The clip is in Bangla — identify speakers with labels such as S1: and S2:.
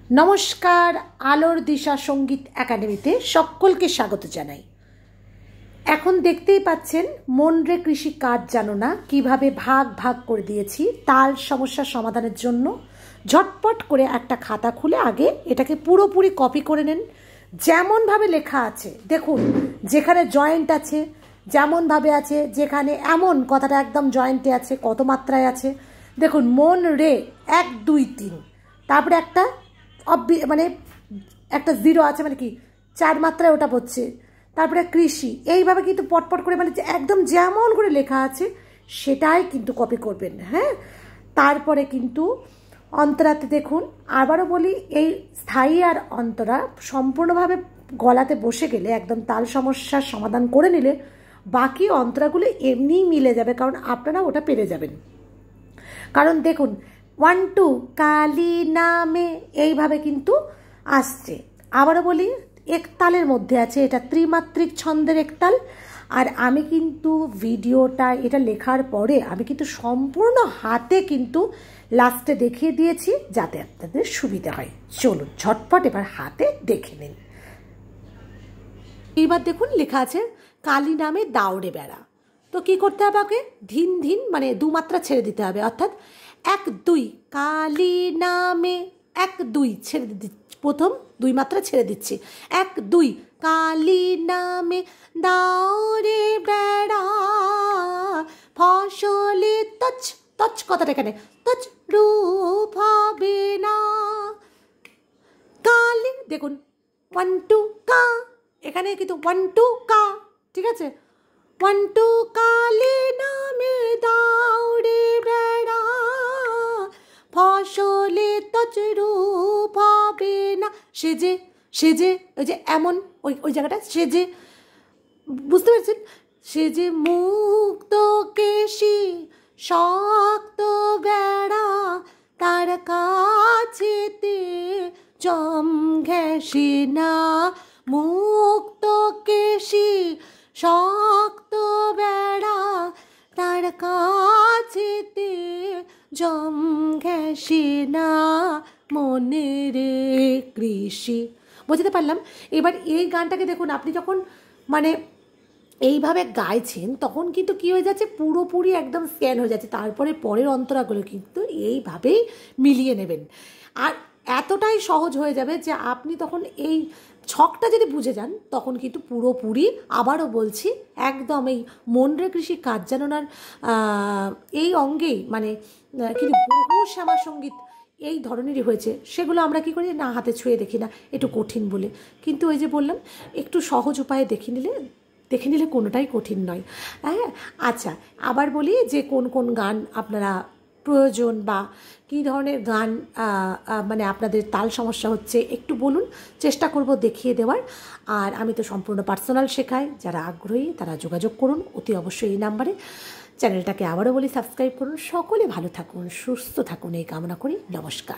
S1: নমস্কার, আলোর দিশা সঙ্গীত একাডেমিতে সকলকে স্বাগত জানাই। এখন দেখতেই পাচ্ছেন মন রে কৃষি কাজ জানো না কিভাবে ভাগ ভাগ করে দিয়েছি তাল সমস্যার সমাধানের জন্য। ঝটপট করে একটা খাতা খুলে আগে এটাকে পুরোপুরি কপি করে নেন। যেমনভাবে লেখা আছে দেখুন, যেখানে জয়েন্ট আছে যেমনভাবে আছে, যেখানে এমন কথাটা একদম জয়েন্টে আছে, কত মাত্রায় আছে দেখুন। মন রে 1 2 3, তারপরে একটা মানে একটা জিরো আছে, মানে কি 4 মাত্রায় ওটা পড়ছে, তারপরে কৃষি। এইভাবে কিন্তু পটপট করে মানে একদম যেমন করে লেখা আছে সেটাই কিন্তু কপি করবেন। হ্যাঁ, তারপরে কিন্তু অন্তরাতে দেখুন, আবারও বলি, এই স্থায়ী আর অন্তরা সম্পূর্ণভাবে গলাতে বসে গেলে একদম তাল সমস্যার সমাধান করে নিলে বাকি অন্তরাগুলো এমনিই মিলে যাবে, কারণ আপনারা ওটা পেরে যাবেন। কারণ দেখুন 1 2 কালী নামে এইভাবে কিন্তু আসছে। আবারও বলি, একতালের মধ্যে আছে, এটা ত্রিমাত্রিক ছন্দের একতাল। আর আমি কিন্তু ভিডিওটা এটা লেখার পরে আমি কিন্তু সম্পূর্ণ হাতে কিন্তু লাস্টে দেখিয়ে দিয়েছি যাতে আপনাদের সুবিধা হয়। চলুন ঝটপট এবার হাতে দেখে নিন। এইবার দেখুন লেখা আছে কালী নামে দাউড়ে বেড়া। তো কি করতে হবে? আগে ধিন ধিন মানে 2 মাত্রা ছেড়ে দিতে হবে, অর্থাৎ 1 2 কালী নামে 1 2 ছেড়ে দিচ্ছি, প্রথম 2 মাত্রা ছেড়ে দিচ্ছি। 1 2 কালী নামে দাউড়ে বেড়া ফসলে তচ তচ, কথাটা এখানে তচ রূপ হবে না। কালী দেখুন 1 2 কা, এখানে কিন্তু 1 2 কা, ঠিক আছে। 1 2 কালী নামে দাউড়ে বেড়া ফসলে তচ রূপ হবে না। সেজে সেজে ওই যে এমন ওই জায়গাটা সেজে, বুঝতে পারছেন? সেজে মুক্ত কেশি শক্ত বেড়া তার কাছেতে জম ঘেঁষে না। মুক্ত কেশি শক্ত বেড়া তার কাছেতে জম ঘেঁষে না। মনের কৃষি, বুঝতে পারলাম। এবার এই গানটাকে দেখুন, আপনি যখন মানে এইভাবে গাইছেন তখন কিন্তু কী হয়ে যাচ্ছে, পুরোপুরি একদম স্ক্যান হয়ে যাচ্ছে। তারপরে পরের অন্তরাগুলো কিন্তু এইভাবেই মিলিয়ে নেবেন, আর এতটাই সহজ হয়ে যাবে যে আপনি তখন এই ছকটা যদি বুঝে যান তখন কিন্তু পুরোপুরি, আবারও বলছি, একদম এই মন রে কৃষি কাজ জানানোর এই অঙ্গেই মানে কিন্তু বহু শ্যামা সঙ্গীত এই ধরনেরই হয়েছে। সেগুলো আমরা কি করি না, হাতে ছুঁয়ে দেখি না, একটু কঠিন বলে। কিন্তু ওই যে বললাম, একটু সহজ উপায়ে দেখে নিলে কোনোটাই কঠিন নয়। হ্যাঁ, আচ্ছা, আবার বলি যে কোন কোন গান আপনারা প্রয়োজন বা কী ধরনের গান মানে আপনাদের তাল সমস্যা হচ্ছে একটু বলুন, চেষ্টা করব দেখিয়ে দেওয়ার। আর আমি তো সম্পূর্ণ পার্সোনাল শেখাই, যারা আগ্রহী তারা যোগাযোগ করুন অতি অবশ্যই এই নাম্বারে। চ্যানেলটাকে আবারও বলি সাবস্ক্রাইব করুন। সকলে ভালো থাকুন, সুস্থ থাকুন এই কামনা করি। নমস্কার।